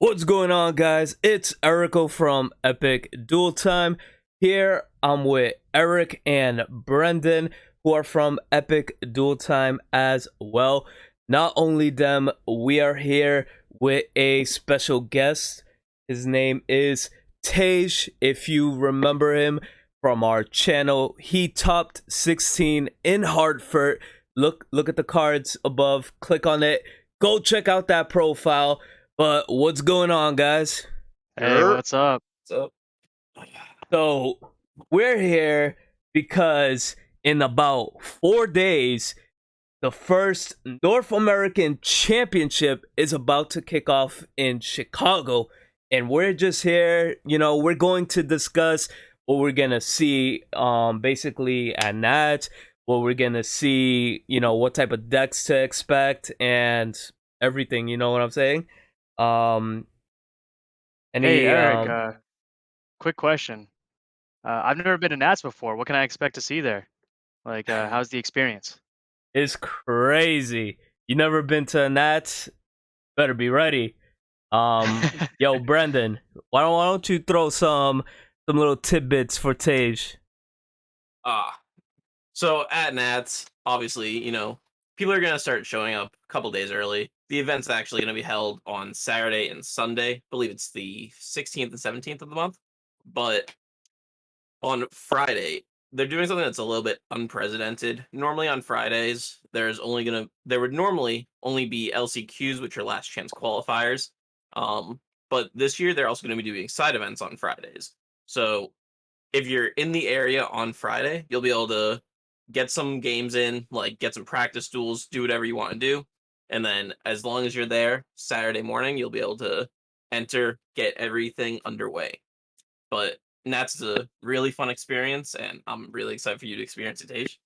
What's going on, guys? It's Erico from Epic Duel Time. Here I'm with Eric and Brendan, who are from Epic Duel Time as well. Not only them, we are here with a special guest. His name is Tej. If you remember him from our channel, he topped 16 in Hartford. Look at the cards above. Click on it. Go check out that profile. But what's going on, guys? Hey, what's up? So, So we're here because in about 4 days, the first North American Championship is about to kick off in Chicago. And we're just here, we're going to discuss what we're gonna see basically at Nats, what we're gonna see, what type of decks to expect and everything, you know what I'm saying? Um, Hey, any Eric, quick question. I've never been to Nats before. What can I expect to see there? How's the experience? It's crazy. You never been to a Nats? Better be ready. Yo, Brendan, why don't you throw some little tidbits for Tage? so at Nats, obviously, people are gonna start showing up a couple days early. The event's actually gonna be held on Saturday and Sunday. I believe it's the 16th and 17th of the month. But on Friday, they're doing something that's a little bit unprecedented. Normally on Fridays, there would normally only be LCQs, which are last chance qualifiers. But this year they're also gonna be doing side events on Fridays. So if you're in the area on Friday, you'll be able to get some games in, like get some practice duels, do whatever you want to do. And then as long as you're there Saturday morning, you'll be able to enter, get everything underway. But that's a really fun experience, and I'm really excited for you to experience it, Tage.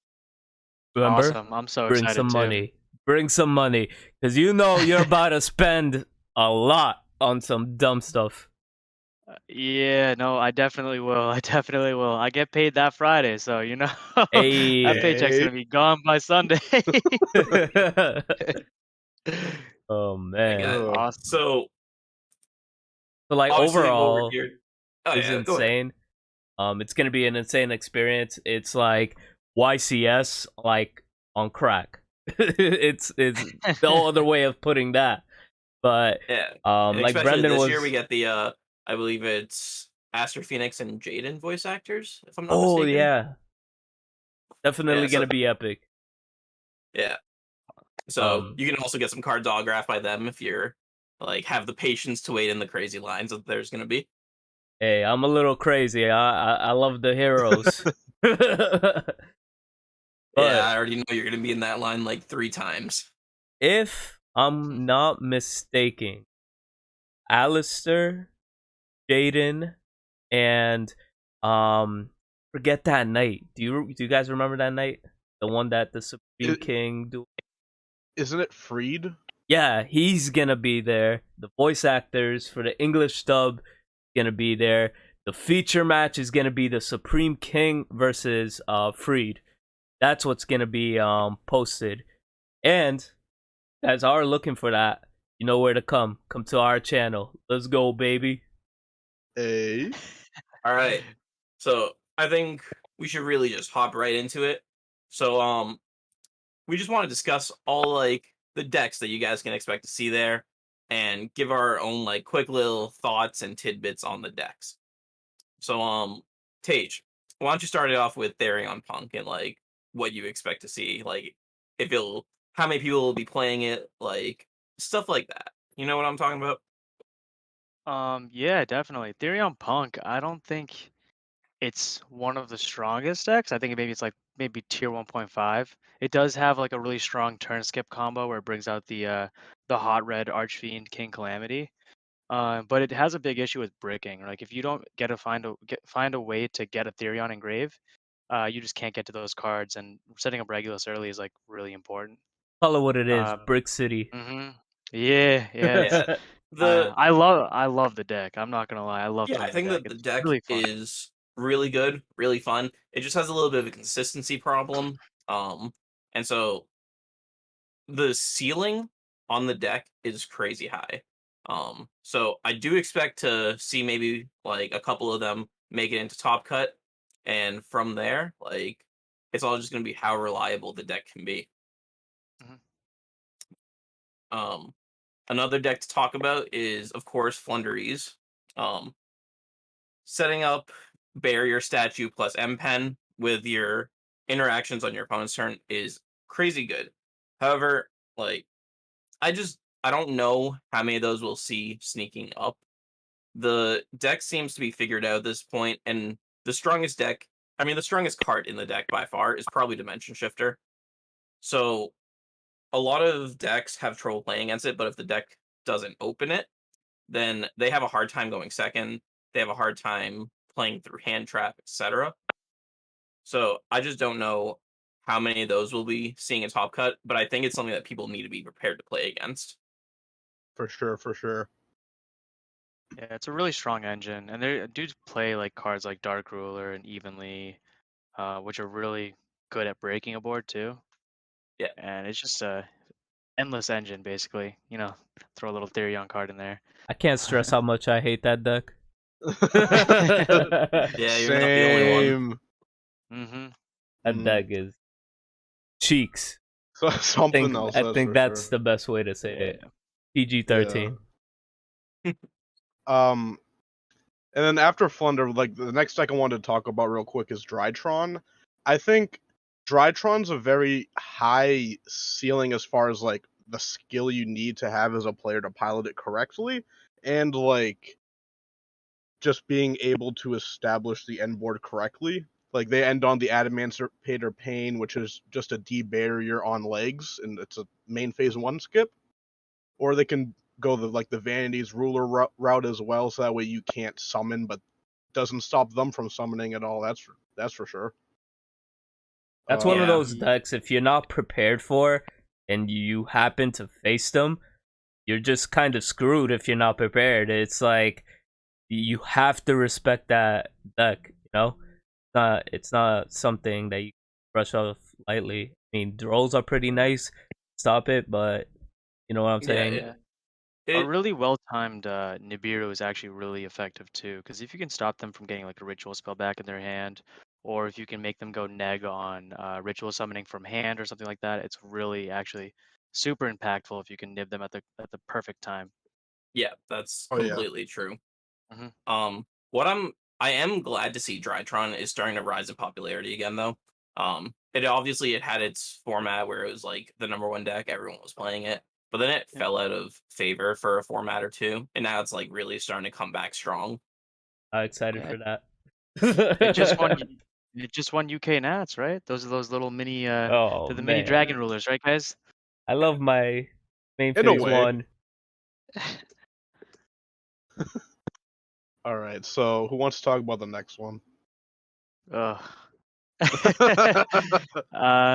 Remember? Awesome. I'm so Bring excited some too. money. Bring some money. Because you're about to spend a lot on some dumb stuff. Yeah, no, I definitely will. I definitely will. I get paid that Friday, so that paycheck's Hey. gonna be gone by Sunday. Oh, I man. get it. Awesome. So So, like, obviously over overall, here. Oh is yeah, go ahead. insane. It's gonna be an insane experience. It's like YCS, like on crack. it's no other way of putting that. But Yeah. And like especially Brendan this was. year we get the I believe it's Aster Phoenix and Jaden voice actors, if I'm not Oh mistaken. yeah, Yeah, definitely so gonna be epic. yeah. So Um, you can also get some cards autographed by them if you're like have the patience to wait in the crazy lines that there's gonna be. hey, I'm a little crazy. I love the heroes. Yeah, But I already know you're gonna be in that line like 3 times. if I'm not mistaken, Alistair, Jaden, and forget that night. Do you guys remember that night? The one that the Supreme King do. Isn't it Freed? Yeah, he's gonna be there. The voice actors for the English dub gonna be there. The feature match is gonna be the Supreme King versus Freed. That's what's gonna be posted. And you guys are looking for that, you know where to come. Come to our channel. Let's go, baby. A. All right. So I think we should really just hop right into it. So we just want to discuss all like the decks that you guys can expect to see there and give our own like quick little thoughts and tidbits on the decks. So Tage, why don't you start it off with Therion Punk and like what you expect to see, like if it'll how many people will be playing it, like stuff like that. You know what I'm talking about? Yeah, definitely. Therion Punk, I don't think it's one of the strongest decks. I think maybe it's like maybe tier 1.5. It does have like a really strong turn skip combo where it brings out the hot red Archfiend King Calamity. But it has a big issue with bricking. Like if you don't find a way to get a Therion engrave, you just can't get to those cards. And setting up Regulus early is like really important. Call it what it is. Um, Brick City. yeah, yeah. Yeah. The I love the deck. I'm not gonna lie, I love Yeah, I playing the think deck. that the It's deck really fun. is really good, really fun. It just has a little bit of a consistency problem. And so the ceiling on the deck is crazy high. So I do expect to see maybe like a couple of them make it into top cut, and from there, like it's all just gonna be how reliable the deck can be. Mhm. Um, Another deck to talk about is, of course, Flunderies. Um, Setting up barrier statue plus M pen with your interactions on your opponent's turn is crazy good. However, like I don't know how many of those we'll see sneaking up. The deck seems to be figured out at this point, and the strongest deck, I mean, the strongest card in the deck by far is probably Dimension Shifter. So a lot of decks have trouble playing against it, but if the deck doesn't open it, then they have a hard time going second. They have a hard time playing through hand trap, etc. So I just don't know how many of those we'll be seeing in top cut, but I think it's something that people need to be prepared to play against. For sure, for sure. Yeah, it's a really strong engine, and they do play like cards like Dark Ruler and Evenly, which are really good at breaking a board too. Yeah. And it's just a endless engine, basically. Throw a little Therion card in there. I can't stress how much I hate that deck. Yeah, you're not the only one. Same. Mm-hmm. That Mm. deck is cheeks. So, I something think, else. I That's think for that's sure. the best way to say it. PG-13. And then after Flunder, like the next deck I wanted to talk about real quick is Drytron. I think Drytron's a very high ceiling as far as like the skill you need to have as a player to pilot it correctly, and like just being able to establish the end board correctly. Like they end on the Adamantipator Pain, which is just a D barrier on legs, and it's a main phase 1 skip. Or they can go the Vanity's Ruler route as well, so that way you can't summon, but doesn't stop them from summoning at all. That's for sure. That's one of Yeah. those decks, if you're not prepared for and you happen to face them, you're just kind of screwed if you're not prepared. It's like you have to respect that deck, you know? It's not something that you brush off lightly. I mean, the rolls are pretty nice, stop it, but you know what I'm Yeah, saying? Yeah. A it really well-timed Nibiru is actually really effective too, because if you can stop them from getting like a ritual spell back in their hand, or if you can make them go neg on ritual summoning from hand or something like that, it's really actually super impactful if you can nib them at the perfect time. yeah, that's Oh yeah, completely true. Hmm. What I am glad to see Drytron is starting to rise in popularity again, though. It had its format where it was like the number one deck, everyone was playing it, but then it Yeah. fell out of favor for a format or two, and now it's like really starting to come back strong. I'm excited Yeah, for that. it just won. It just won UK Nats, right? Those are those little mini. Oh They're the mini man, dragon rulers, right, guys? I love my main in a phase way. one. All right. So who wants to talk about the next one? Ugh.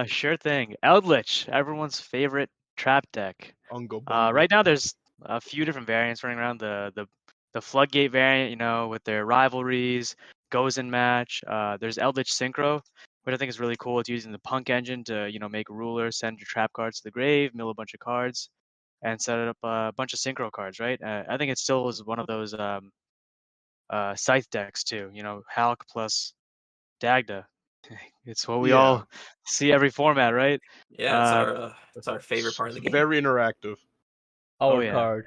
Sure thing. Eldlich, everyone's favorite trap deck. Ungo Bungo. Right now there's a few different variants running around. The Floodgate variant, with their rivalries, goes in match. There's Eldlich Synchro, which I think is really cool. It's using the Punk engine to, make rulers, send your trap cards to the grave, mill a bunch of cards, and set up a bunch of synchro cards, right? I think it still is one of those scythe decks too. Halk plus Dagda. It's what we Yeah, all see every format, right? Yeah, Uh, it's our favorite part of the game. very interactive. oh Our yeah. card.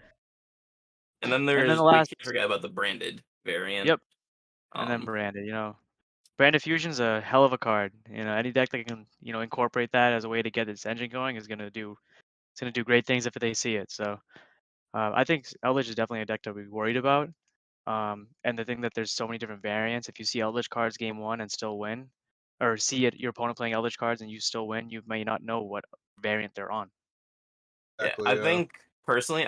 And then And then the we last, can't forget about the branded variant. yep. And then branded. Branded Fusion's a hell of a card. Any deck that can, incorporate that as a way to get its engine going is gonna do great things if they see it. So I think Eldritch is definitely a deck to be worried about. And the thing that there's so many different variants. If you see Eldritch cards game one and still win, or see your opponent playing Eldritch cards and you still win, you may not know what variant they're on. Yeah, Exactly. Yeah.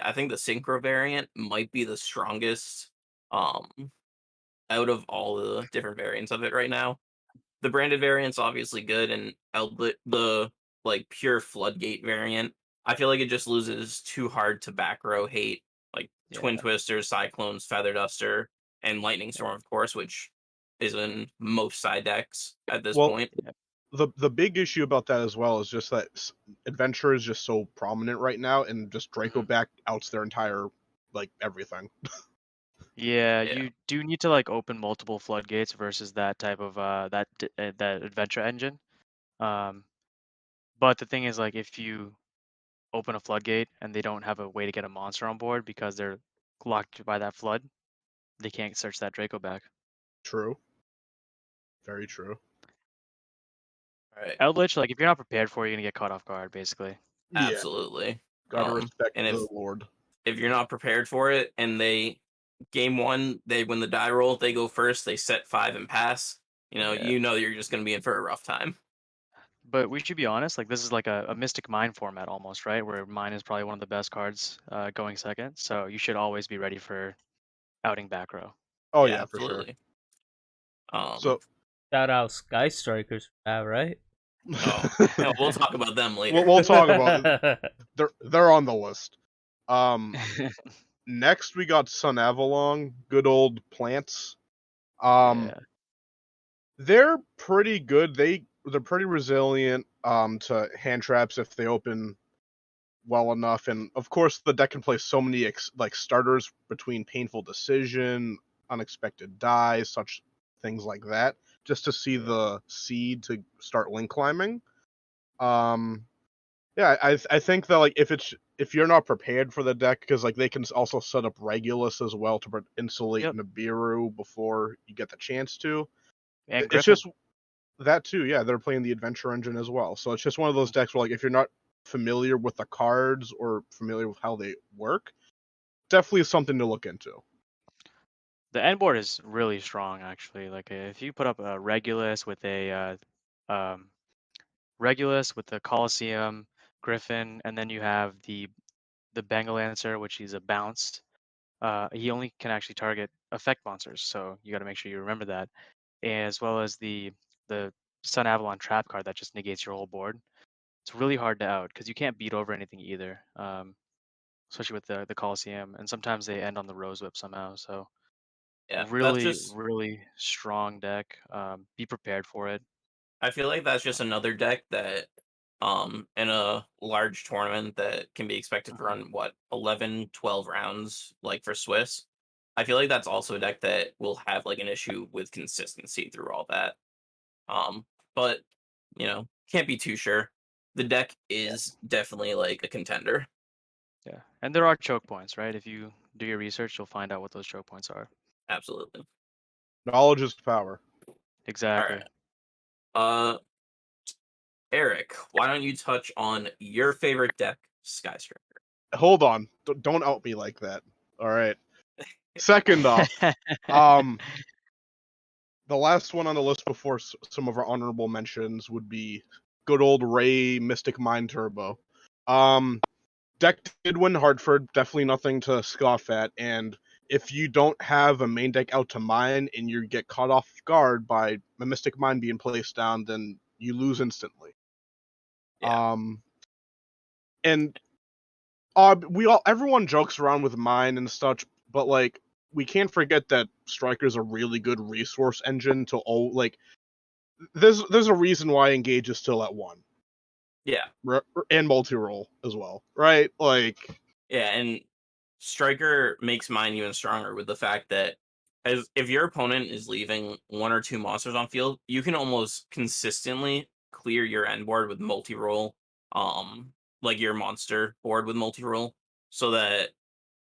I think the synchro variant might be the strongest um out of all the different variants of it right now. The branded variant's obviously good, and the like pure floodgate variant, I feel like it just loses too hard to back row hate, like Twin Yeah. Twisters, Cyclones, Feather Duster, and Lightning Storm, of course, which is in most side decks at this Well, point. the big issue about that as well is just that adventure is just so prominent right now, and just Draco Mhm. back outs their entire like everything. Yeah, Yeah. you do need to like open multiple floodgates versus that type of that adventure engine. Um, but the thing is, like, if you open a floodgate and they don't have a way to get a monster on board because they're locked by that flood, they can't search that Draco back. True. Very true. All right. Eldlich, like, if you're not prepared for it, you're gonna get caught off guard, basically. Yeah, Absolutely. gotta respect And the Lord. if you're not prepared for it, and game one, they win the die roll, they go first, they set 5 and pass. Yeah. You know you're just gonna be in for a rough time. But we should be honest, like, this is like a Mystic Mine format almost, right? Where Mine is probably one of the best cards going second. So you should always be ready for outing back row. Oh yeah, for sure. absolutely. So Shout out Sky Strikers for that, right? We'll talk about them later. we'll talk about it. They're on the list. Next we got Sun Avalon, good old plants. Yeah. They're pretty good. They're pretty resilient to hand traps if they open well enough, and of course the deck can play so many like starters between Painful Decision, Unexpected Die, such things like that, just to see the seed to start link climbing. Yeah, I think that, like, if you're not prepared for the deck, because like they can also set up Regulus as well to insulate Yep. Nibiru before you get the chance to. And It's Griffin. just that too. Yeah, they're playing the Adventure Engine as well, so it's just one of those decks where, like, if you're not familiar with the cards or familiar with how they work, definitely something to look into. The end board is really strong, actually. Like, if you put up a Regulus with a Regulus with the Colosseum, Griffin, and then you have the Bengal Lancer, which is a bounce. He only can actually target effect monsters, so you got to make sure you remember that, as well as the Sun Avalon trap card that just negates your whole board. It's really hard to out because you can't beat over anything either, especially with the Colosseum, and sometimes they end on the Rose Whip somehow. So Yeah, that's really, just. really strong deck. Be prepared for it. I feel like that's just another deck that, in a large tournament that can be expected to run, what, 11, 12 rounds, like for Swiss. I feel like that's also a deck that will have like an issue with consistency through all that. But can't be too sure. The deck is definitely like a contender. Yeah, and there are choke points, right? If you do your research, you'll find out what those choke points are. Absolutely. Knowledge is power. All Exactly. right. Eric, why don't you touch on your favorite deck, Sky Striker? Hold on, don't out me like that. All right. Second off, the last one on the list before some of our honorable mentions would be good old Ray Mystic Mind Turbo. Deck did win Hartford, definitely nothing to scoff at, and if you don't have a main deck out to mine and you get caught off guard by a Mystic Mind being placed down, then you lose instantly. Yeah. And everyone jokes around with mine and such, but like, we can't forget that Striker's a really good resource engine to like. There's a reason why Engage is still at 1. Yeah. And multi-roll as well, right? Like, yeah, and Striker makes mine even stronger with the fact that if your opponent is leaving 1 or 2 monsters on field, you can almost consistently clear your end board with multi-roll, like your monster board with multi-roll, so that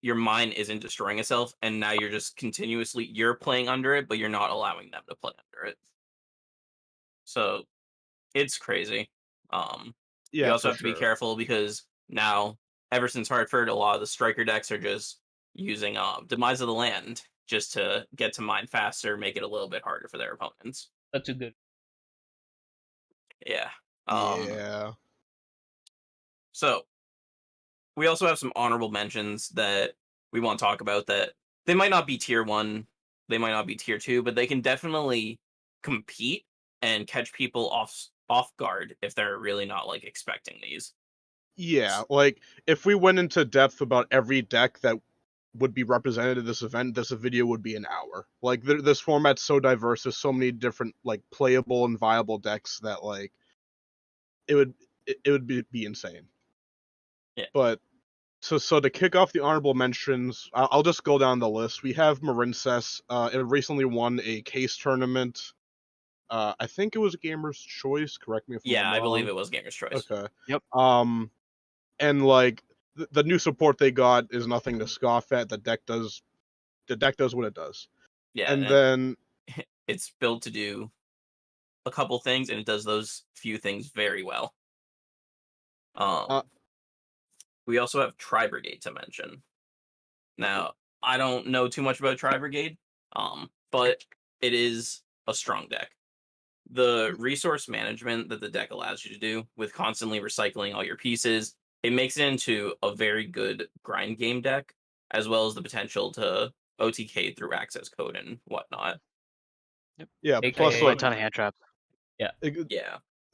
your mine isn't destroying itself, and now you're playing under it, but you're not allowing them to play under it. So it's crazy. You yeah, also for have to be sure. careful because now, ever since Hartford, a lot of the striker decks are just using Demise of the Land just to get to mine faster, make it a little bit harder for their opponents. That's a good. Yeah. Yeah. So we also have some honorable mentions that we want to talk about that they might not be tier 1, they might not be tier 2, but they can definitely compete and catch people off guard if they're really not like expecting these. Yeah, like, if we went into depth about every deck that would be represented at this event, this video would be an hour. Like, this format's so diverse, there's so many different, like, playable and viable decks that, like, it would be insane. Yeah. But So to kick off the honorable mentions, I'll just go down the list. We have Marincess. It recently won a case tournament. I think it was Gamer's Choice. Correct me if I'm Yeah, wrong. I believe it was Gamer's Choice. Okay. Yep. And like the new support they got is nothing to scoff at. The deck does what it does. Yeah, And then it's built to do a couple things, and it does those few things very well. We also have Tri Brigade to mention. Now, I don't know too much about Tri Brigade, but it is a strong deck. The resource management that the deck allows you to do with constantly recycling all your pieces, it makes it into a very good grind game deck, as well as the potential to OTK through access code and whatnot. yeah, AKA plus Play a like ton of hand traps. Yeah.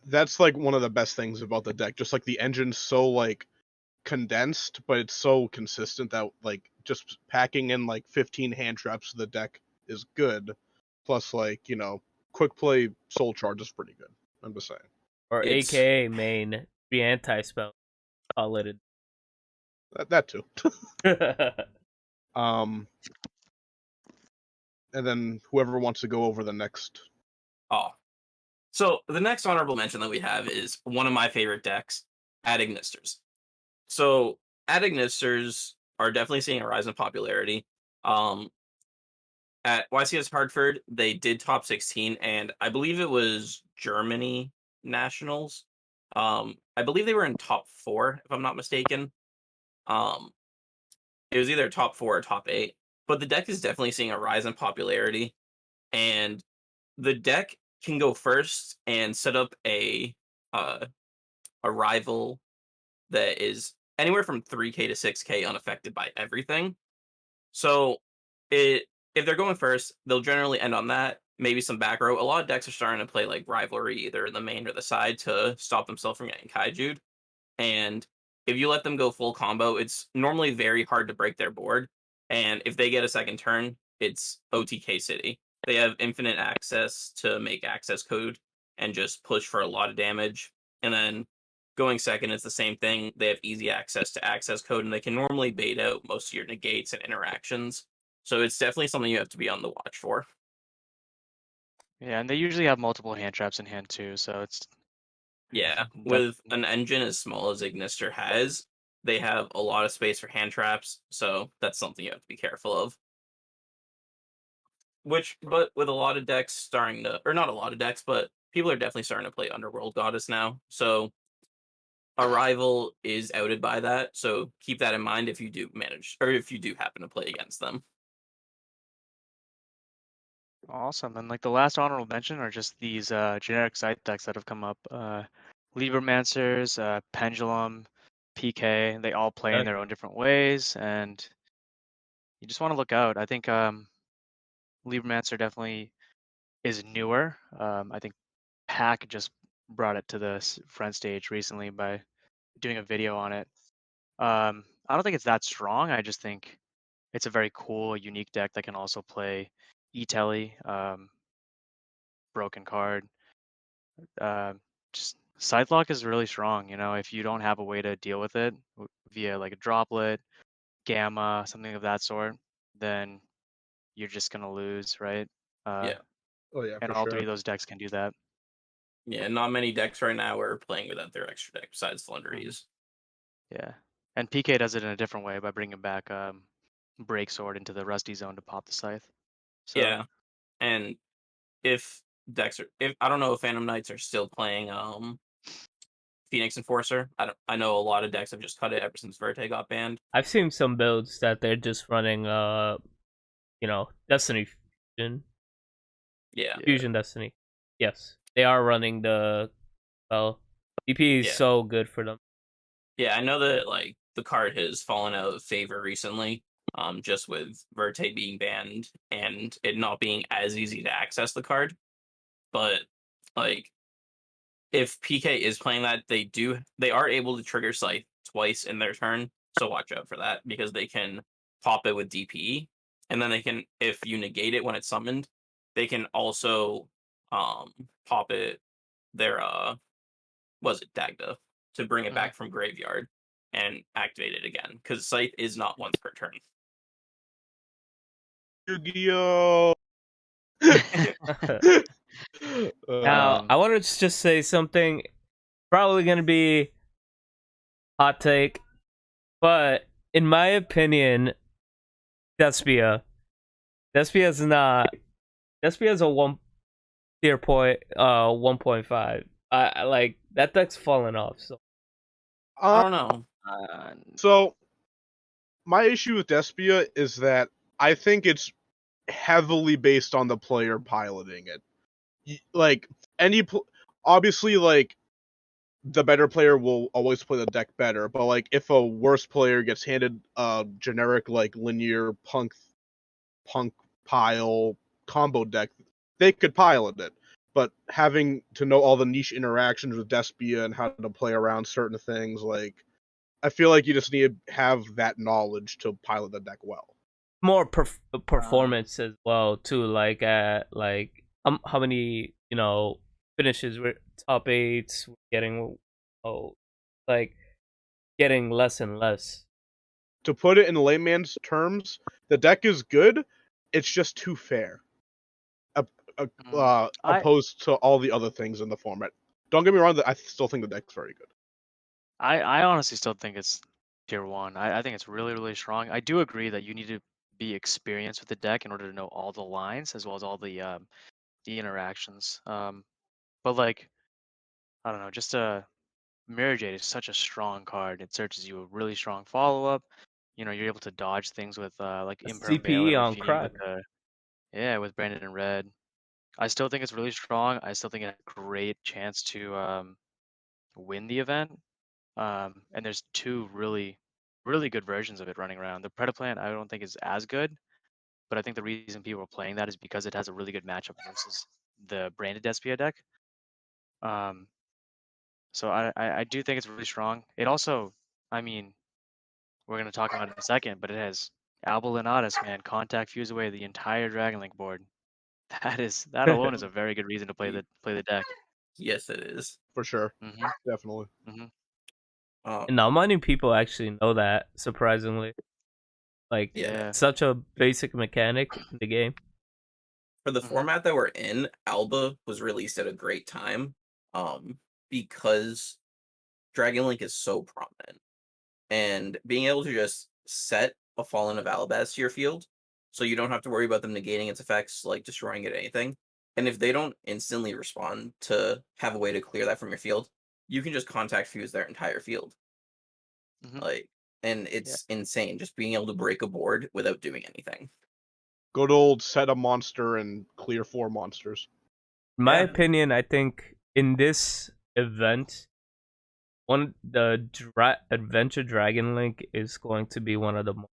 that's like one of the best things about the deck. Just like the engine's so like condensed, but it's so consistent that like just packing in like 15 hand traps to the deck is good. Plus, like, quick play soul charge is pretty good. I'm just saying. Or It's- AKA main 3 anti-spell. Call it That too. a... And then whoever wants to go over the next. Oh. So the next honorable mention that we have is one of my favorite decks, Adignisters. So Adignisters are definitely seeing a rise in popularity. At YCS Hartford, they did top 16, and I believe it was Germany nationals. I believe they were in top 4, if I'm not mistaken. It was either top 4 or top 8, but the deck is definitely seeing a rise in popularity, and the deck can go first and set up a rival that is anywhere from 3k to 6k unaffected by everything. So if they're going first, they'll generally end on that. Maybe some back row. A lot of decks are starting to play like rivalry, either in the main or the side, to stop themselves from getting kaiju'd. And if you let them go full combo, it's normally very hard to break their board. And if they get a second turn, it's OTK City. They have infinite access to make access code and just push for a lot of damage. And then going second is the same thing. They have easy access to access code, and they can normally bait out most of your negates and interactions. So it's definitely something you have to be on the watch for. Yeah, and they usually have multiple hand traps in hand too, so it's Yeah, def- with an engine as small as Ignister has, they have a lot of space for hand traps, so that's something you have to be careful of. But with a lot of decks starting to, or not a lot of decks, but people are definitely starting to play Underworld Goddess now, so a rival is outed by that, so keep that in mind if you do manage, or if you do happen to play against them. awesome. And like the last honorable mention are just these generic side decks that have come up. Libromancers, Pendulum, PK, they all play in their own different ways, and you just want to look out. I think Libromancer definitely is newer. I think Pack just brought it to the front stage recently by doing a video on it. I don't think it's that strong. I just think it's a very cool, unique deck that can also play E-Telly, Broken Card. Just Scythelock is really strong. If you don't have a way to deal with it via like a droplet, gamma, something of that sort, then you're just gonna lose, right? Yeah. Oh yeah, And for all sure. three of those decks can do that. Yeah, not many decks right now are playing without their extra deck besides Flunderies. Yeah, and PK does it in a different way by bringing back Break Sword into the Rusty Zone to pop the Scythe. So Yeah, and if if I don't know if Phantom Knights are still playing Phoenix Enforcer. I know a lot of decks have just cut it ever since Verte got banned. I've seen some builds that they're just running, Destiny Fusion. Yeah. Fusion Destiny. Yes. They are running DP is Yeah. so good for them. Yeah, I know that like the card has fallen out of favor recently, just with Verte being banned and it not being as easy to access the card. But like if PK is playing that, they are able to trigger Scythe twice in their turn, so watch out for that because they can pop it with DPE, and then they can, if you negate it when it's summoned, they can also pop it their was it Dagda to bring it back from graveyard. and activate it again, because Scythe is not once per turn. Yugioh. Now, I want to just say something. Probably going to be hot take, but in my opinion, Despia is not. Despia is a 1.5. I like that deck's falling off. So I don't know. So, my issue with Despia is that I think it's heavily based on the player piloting it. Like obviously, like the better player will always play the deck better, but like if a worse player gets handed a generic like linear punk pile combo deck, they could pilot it. But having to know all the niche interactions with Despia and how to play around certain things, like I feel like you just need to have that knowledge to pilot the deck well. more performance as well too. Like how many finishes we're top 8s, we're getting like getting less and less. To put it in layman's terms, the deck is good. It's just too fair, opposed to all the other things in the format. Don't get me wrong; I still think the deck's very good. I honestly still think it's tier 1. I think it's really, really strong. I do agree that you need to be experienced with the deck in order to know all the lines as well as all the interactions. But like, I don't know, just Mirror Jade is such a strong card. It searches you a really strong follow-up. You're able to dodge things with like Imperm CPE Bailiff on if you need crack. with Brandon and Red. I still think it's really strong. I still think it has a great chance to win the event. And there's 2 really, really good versions of it running around. The Predaplant I don't think is as good, but I think the reason people are playing that is because it has a really good matchup versus the branded Despia deck. Um, so I do think it's really strong. It also, I mean, we're gonna talk about it in a second, but it has Albulinatus, man, contact fuse away the entire Dragon Link board. That alone is a very good reason to play the deck. Yes, it is. For sure, Mm-hmm. definitely. Mm-hmm. And not many people actually know that, surprisingly. Like, Yeah. such a basic mechanic in the game. For the Mhm. format that we're in, Alba was released at a great time, because Dragon Link is so prominent, and being able to just set a Fallen of Alabaz to your field, so you don't have to worry about them negating its effects, like destroying it or anything. And if they don't instantly respond, to have a way to clear that from your field, you can just contact fuse their entire field. Mhm. Like, and it's insane just being able to break a board without doing anything. Good old set a monster and clear 4 monsters. In my Yeah. opinion, I think in this event, the Adventure Dragon Link is going to be one of the most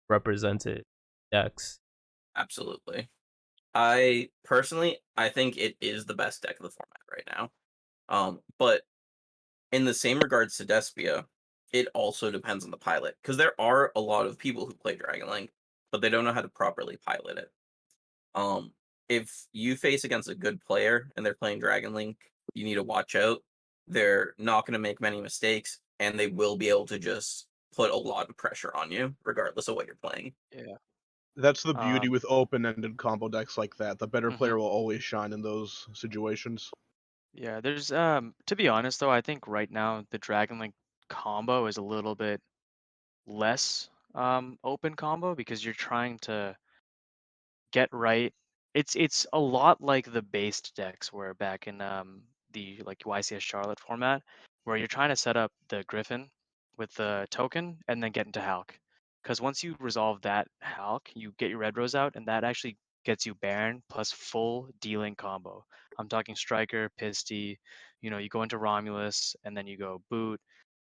represented decks. Absolutely. I think it is the best deck of the format right now. But in the same regards to Despia, it also depends on the pilot, because there are a lot of people who play Dragon Link, but they don't know how to properly pilot it. If you face against a good player and they're playing Dragon Link, you need to watch out. They're not going to make many mistakes, and they will be able to just put a lot of pressure on you, regardless of what you're playing. Yeah. That's the beauty Um, with open-ended combo decks like that. The better Mhm. player will always shine in those situations. Yeah, there's to be honest though, I think right now the Dragon Link combo is a little bit less open combo because you're trying to get right. It's a lot like the based decks were back in the like YCS Charlotte format, where you're trying to set up the Griffin with the token and then get into Hulk. Because once you resolve that Hulk, you get your Red Rose out, and that actually gets you Baron plus full dealing combo. I'm talking Striker, Pisty, you go into Romulus, and then you go Boot.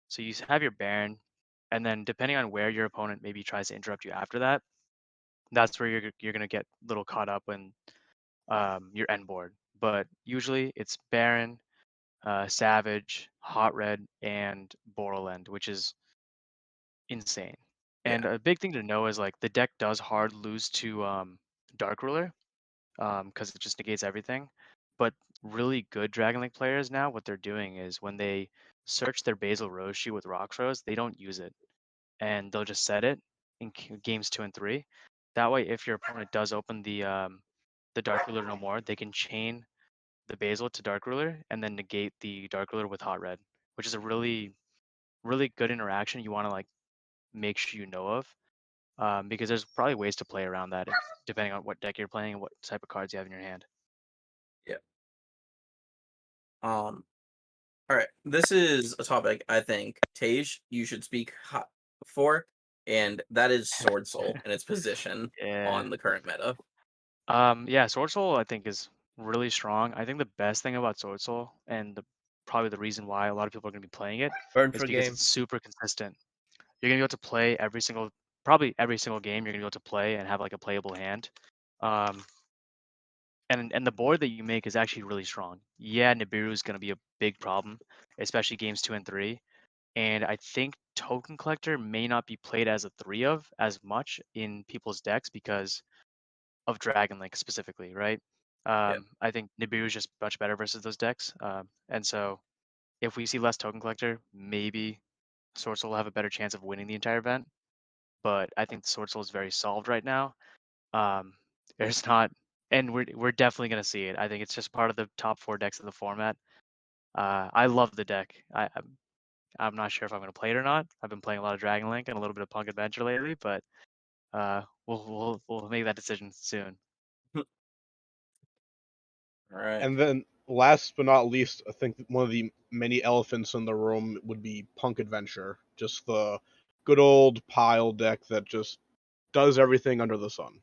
So you have your Baron, and then depending on where your opponent maybe tries to interrupt you after that, that's where you're gonna get a little caught up in your end board. But usually it's Baron, Savage, Hot Red, and Borland, which is insane. And Yeah. a big thing to know is like the deck does hard lose to Dark Ruler because it just negates everything. But really good Dragon Link players now, what they're doing is when they search their Basil Roshi with Rock Throws, they don't use it, and they'll just set it in games 2 and 3. That way, if your opponent does open the Dark Ruler no more, they can chain the Basil to Dark Ruler and then negate the Dark Ruler with Hot Red, which is a really really good interaction you want to like make sure you know of, because there's probably ways to play around that depending on what deck you're playing and what type of cards you have in your hand. Yeah. All right. This is a topic I think Tej you should speak for, and that is Sword Soul and its position Yeah. on the current meta. Yeah, Sword Soul I think is really strong. I think the best thing about Sword Soul and probably the reason why a lot of people are going to be playing it Burn is for because game. it's super consistent. You're going to be able to play probably every single game. You're going to be able to play and have like a playable hand. And the board that you make is actually really strong. Yeah, Nibiru is going to be a big problem, especially games 2 and 3. And I think Token Collector may not be played as a 3 of as much in people's decks because of Dragon Link specifically, right? Yeah. I think Nibiru is just much better versus those decks. And so if we see less Token Collector, maybe Sword Soul will have a better chance of winning the entire event. But I think the Sword Soul is very solved right now. There's not, and we're definitely gonna see it. I think it's just part of the top 4 decks of the format. I love the deck. I'm not sure if I'm gonna play it or not. I've been playing a lot of Dragon Link and a little bit of Punk Adventure lately, but we'll make that decision soon. All right. And then last but not least, I think one of the many elephants in the room would be Punk Adventure. Just the good old pile deck that just does everything under the sun.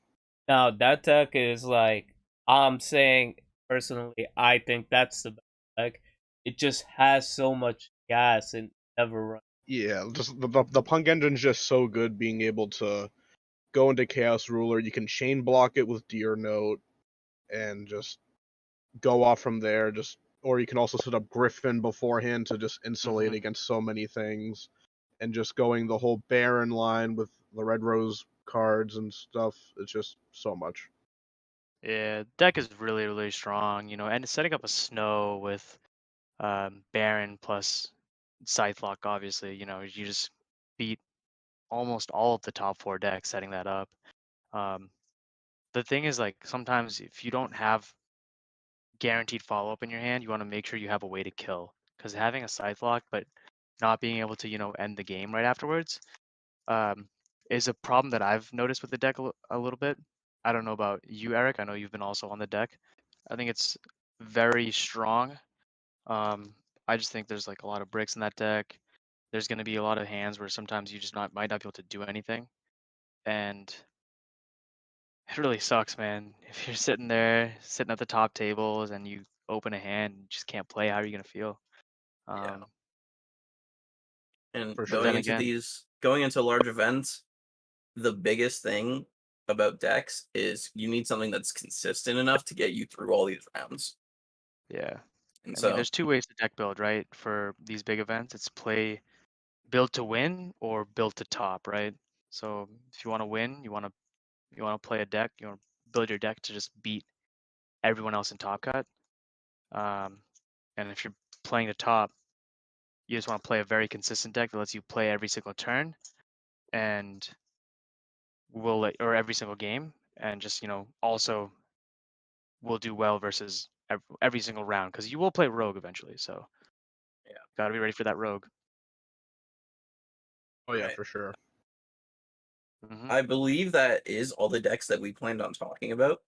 Now that deck is like, I'm saying personally, I think that's the best deck. It just has so much gas and never runs. Yeah, just the Punk engine's just so good being able to go into Chaos Ruler. You can chain block it with Deer Note and just go off from there. Or you can also set up Griffin beforehand to just insulate Mhm. against so many things, and just going the whole Baron line with the Red Rose cards and stuff. It's just so much. Yeah, deck is really really strong, and setting up a snow with Baron plus Scythe Lock, obviously, you just beat almost all of the top 4 decks setting that up. Um, the thing is, like, sometimes if you don't have guaranteed follow up in your hand, you want to make sure you have a way to kill. Because having a Scythe Lock, but not being able to, end the game right afterwards, um, is a problem that I've noticed with the deck a little bit. I don't know about you, Eric. I know you've been also on the deck. I think it's very strong. I just think there's like a lot of bricks in that deck. There's going to be a lot of hands where sometimes you just might not be able to do anything, and it really sucks, man. If you're sitting there, sitting at the top tables, and you open a hand, and you just can't play. How are you gonna feel? Yeah. Um, And For but sure. then again, going into large events, the biggest thing about decks is you need something that's consistent enough to get you through all these rounds. yeah. And I mean, so, there's 2 ways to deck build, right? For these big events, it's build to win or build to top, right? So if you want to win, you want to play a deck, you want to build your deck to just beat everyone else in top cut. Um, and if you're playing the top, you just want to play a very consistent deck that lets you play every single turn and or every single game, and just also will do well versus every single round because you will play rogue eventually. So yeah. gotta be ready for that rogue. Oh yeah, Right. for sure. Hmm. I believe that is all the decks that we planned on talking about.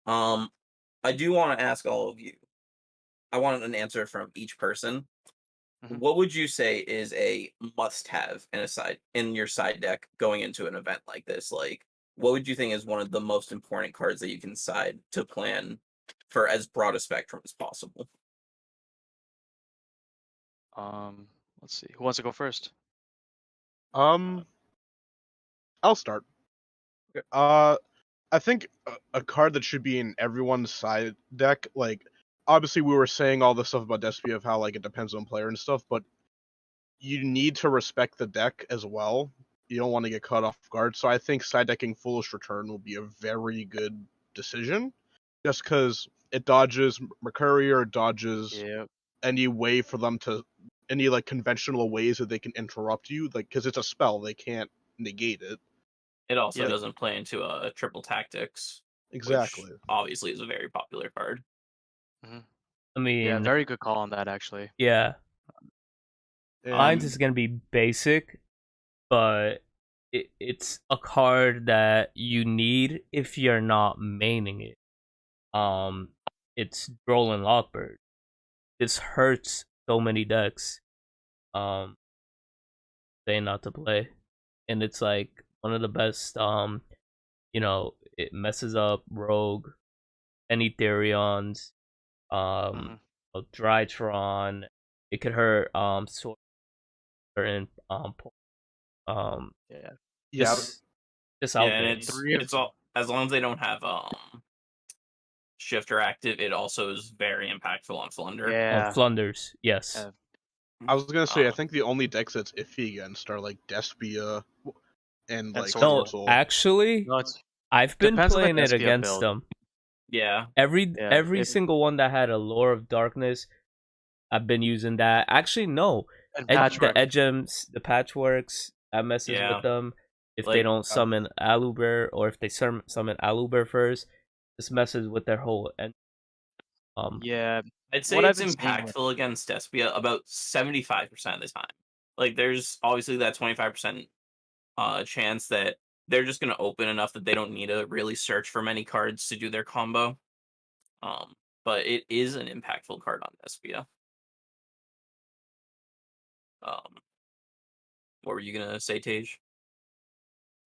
I do want to ask all of you. I want an answer from each person. Hmm. What would you say is a must-have in your side deck going into an event like this? Like, what would you think is one of the most important cards that you can side to plan for as broad a spectrum as possible? Let's see. Who wants to go first? Um, I'll start. Okay. I think a card that should be in everyone's side deck, like obviously we were saying all this stuff about Despia of how like it depends on player and stuff, but you need to respect the deck as well. You don't want to get caught off guard. So I think side decking Foolish Return will be a very good decision, just because it dodges Mercury or dodges Yep. any way for them to any like conventional ways that they can interrupt you, like because it's a spell, they can't negate it. It also Yeah. doesn't play into triple tactics, Exactly. which obviously is a very popular card. I Yeah, mean, very good call on that actually. yeah, mine's And is gonna be basic, but it's a card that you need if you're not maining it. It's Droll Lockbird. This hurts so many decks. Saying not to play, and it's like one of the best. It messes up Rogue, any Therions, Drytron. It could hurt certain Yeah. yeah, just Yeah, out and there. it's all as long as they don't have Shifter active, it also is very impactful on Flunder. Yeah. Flunders, yes. Yeah. I was gonna say I Uh, think the only decks that's iffy against are like Despia and like Sword No, Soul. Soul. actually, No, it's I've been depends on the playing it Despia against build. them. yeah, Every Yeah, if single one that had a Lore of Darkness, I've been using that. Actually, no, and the Patchwork. Edgems, the Patchworks, that messes Yeah. with them. If they Like, don't summon Aluber, or if they summon Aluber first, this messes with their whole end. Yeah. I'd say What I've it's been seeing with impactful against Despia about 75% of the time. Like, there's obviously that 25% chance that they're just going to open enough that they don't need to really search for many cards to do their combo. But it is an impactful card on Despia. What were you gonna say, Tage?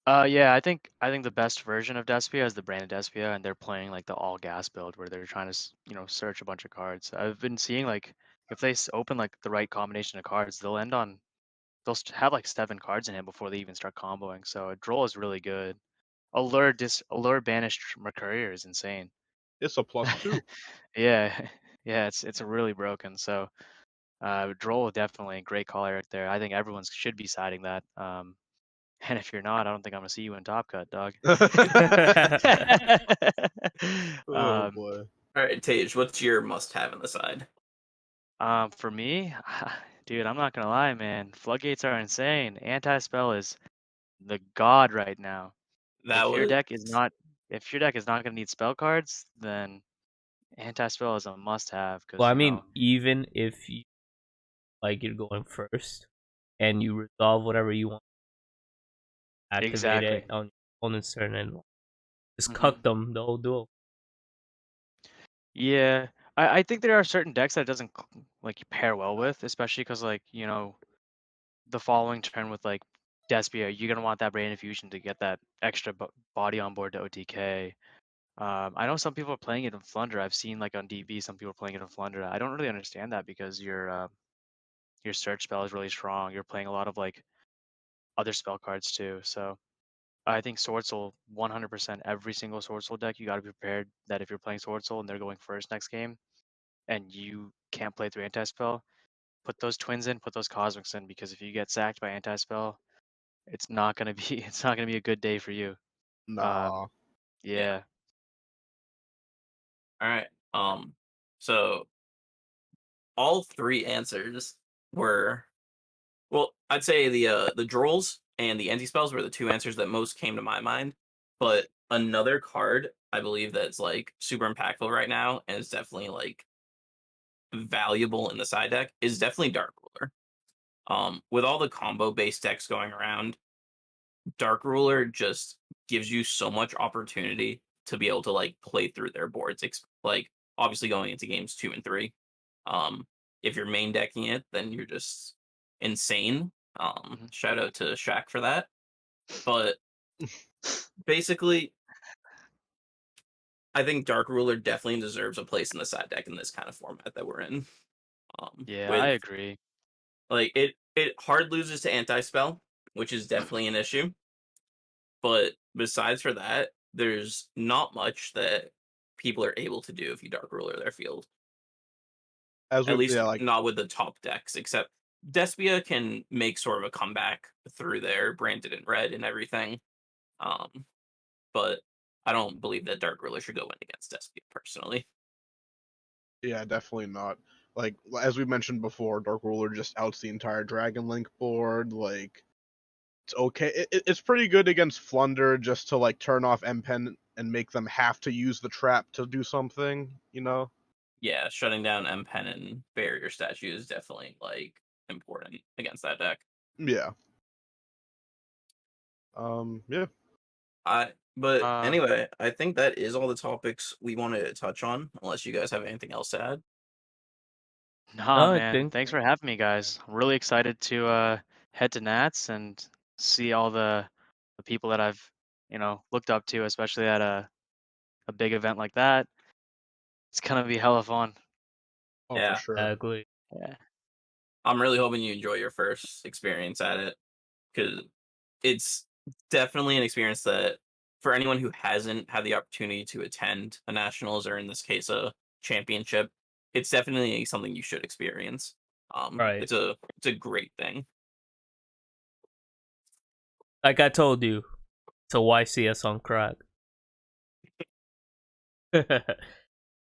yeah, I think the best version of Despia is the branded Despia, and they're playing like the all gas build where they're trying to search a bunch of cards. I've been seeing like if they open like the right combination of cards, they'll have like 7 cards in hand before they even start comboing. So Droll is really good. Allure banished Mercurier is insane. It's a +2. Yeah, yeah, it's really broken. So Droll definitely a great call, Eric. There, I think everyone should be citing that. And if you're not, I don't think I'm gonna see you in Top Cut, dog. Oh boy. All right, Tage, what's your must-have in the side? For me, dude, I'm not gonna lie, man. Floodgates are insane. Anti-spell is the god right now. That If your was deck is not gonna need spell cards, then anti-spell is a must-have Well, because I mean, even if you, like, you're going first and you resolve whatever you want, activate exactly. it on your opponent's turn, and just Mhm. cuck them the whole duel. Yeah, I think there are certain decks that it doesn't like pair well with, especially because like the following turn with like Despia, you're gonna want that Brain Infusion to get that extra body on board to OTK. I know some people are playing it in Flunder. I've seen like on DB, some people are playing it in Flunder. I don't really understand that because your search spell is really strong. You're playing a lot of like other spell cards too. So I think Sword Soul 100% every single Sword Soul deck, you got to be prepared that if you're playing Sword Soul and they're going first next game and you can't play through anti-spell, put those twins in, put those cosmics in, because if you get sacked by anti-spell, it's not gonna be a good day for you. Nah. Yeah. all right. So all three answers were, well, I'd say the drolls and the anti-spells were the two answers that most came to my mind. But another card I believe that's like super impactful right now and is definitely like valuable in the side deck is definitely Dark Ruler. With all the combo based decks going around, Dark Ruler just gives you so much opportunity to be able to like play through their boards. Like obviously going into games 2 and 3. If you're main decking it, then you're just insane. Shout out to Shaq for that. But basically, I think Dark Ruler definitely deserves a place in the side deck in this kind of format that we're in. Yeah, I With agree. like it hard loses to anti spell, which is definitely an issue. But besides for that, there's not much that people are able to do if you Dark Ruler their field. As At we least like not with the top decks, except Despia can make sort of a comeback through their branded in red and everything. But I don't believe that Dark Ruler should go in against Despia personally. yeah, definitely not. Like as we mentioned before, Dark Ruler just outs the entire Dragon Link board. Like it's okay. It's pretty good against Flunder just to like turn off M-Pen and make them have to use the trap to do something. You know. Yeah, shutting down M-Pen and barrier statue is definitely like important against that deck. Yeah. Yeah. But Uh, anyway, I think that is all the topics we wanted to touch on, unless you guys have anything else to add. Nah, I man. think Thanks for having me, guys. I'm really excited to head to Nats and see all the people that I've looked up to, especially at a big event like that. It's gonna be hella fun. Oh, for Yeah. sure. exactly. Yeah. I'm really hoping you enjoy your first experience at it, because it's definitely an experience that, for anyone who hasn't had the opportunity to attend a nationals, or in this case a championship, it's definitely something you should experience. Right. It's a great thing. Like I told you, it's a YCS on crack.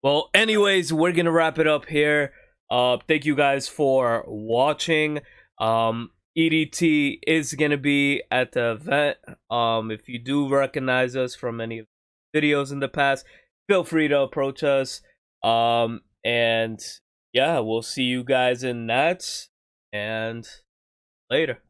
Well, anyways, we're gonna wrap it up here. Thank you guys for watching. EDT is gonna be at the event. If you do recognize us from any videos in the past, feel free to approach us. And yeah, we'll see you guys in Nats and later.